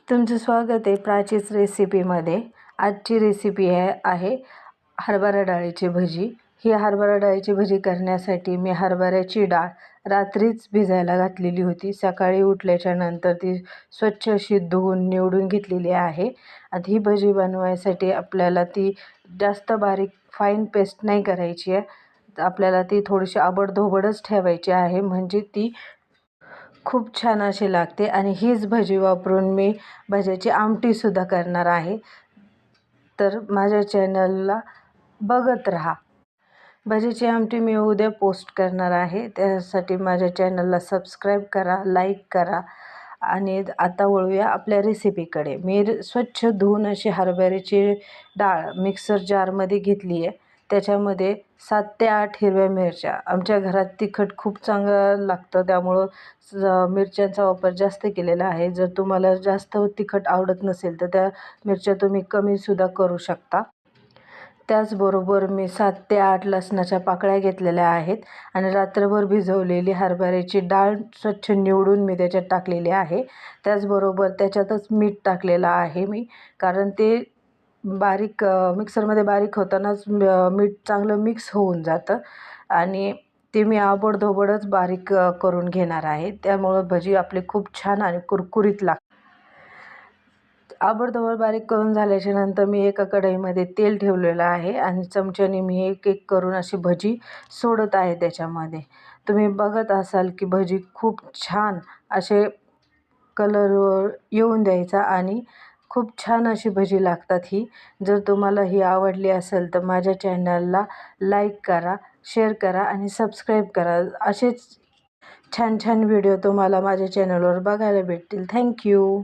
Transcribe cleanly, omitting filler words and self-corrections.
तुमचं स्वागत आहे प्राचीच रेसिपीमध्ये। आजची रेसिपी आहे हरभरा डाळीची भजी। ही हरभरा डाळीची भजी करण्यासाठी मी हरभऱ्याची डाळ रात्रीच भिजायला घातलेली होती। सकाळी उठल्याच्या नंतर ती स्वच्छ अशी धुवून निवडून घेतलेली आहे। आता ही भजी बनवायसाठी आपल्याला ती जास्त बारीक फाईन पेस्ट नाही करायची आहे, आपल्याला ती थोडीशी आबडधोबडच ठेवायची आहे, म्हणजे ती खूप छान अशी लागते। आणि हीच भजी वापरून मी भज्याची आमटीसुद्धा करणार आहे, तर माझ्या चॅनलला बघत राहा। भजीची आमटी मी उद्या पोस्ट करणार आहे, त्यासाठी माझ्या चॅनलला सबस्क्राईब करा, लाईक करा। आणि आता वळूया आपल्या रेसिपीकडे। मी स्वच्छ धुवून अशी हरभऱ्याची डाळ मिक्सर जारमध्ये घेतली आहे। त्याच्यामध्ये 7 ते 8 हिरव्या मिरच्या, आमच्या घरात तिखट खूप चांगलं लागतं, त्यामुळं मिरच्यांचा वापर जास्त केलेला आहे। जर तुम्हाला जास्त तिखट आवडत नसेल तर त्या मिरच्या तुम्ही कमीसुद्धा करू शकता। त्याचबरोबर मी 7 ते 8 लसणाच्या पाकळ्या घेतलेल्या आहेत आणि रात्रभर भिजवलेली हरभऱ्याची डाळ स्वच्छ निवडून मी त्याच्यात टाकलेली आहे। त्याचबरोबर त्याच्यातच मीठ टाकलेलं आहे मी, कारण ते बारीक मिक्सरमध्ये बारीक होतानाच मीठ चांगलं मिक्स होऊन जातं आणि ते मी आबडधोबडच बारीक करून घेणार आहे, त्यामुळं भजी आपली खूप छान आणि कुरकुरीत लागते। आबडधोबड बारीक करून झाल्याच्या नंतर मी एका कढईमध्ये तेल ठेवलेलं आहे आणि चमच्याने मी एक एक करून अशी भजी सोडत आहे त्याच्यामध्ये। तुम्ही बघत असाल की भजी खूप छान असे कलर येऊन द्यायचा आणि खूप छान अशी भजी लागतात ही। जर तुम्हाला ही आवडली असेल तर माझ्या चॅनलला लाईक करा, शेअर करा आणि सबस्क्राईब करा। असेच छान छान व्हिडिओ तुम्हाला माझ्या चॅनलवर बघायला भेटतील। थँक्यू।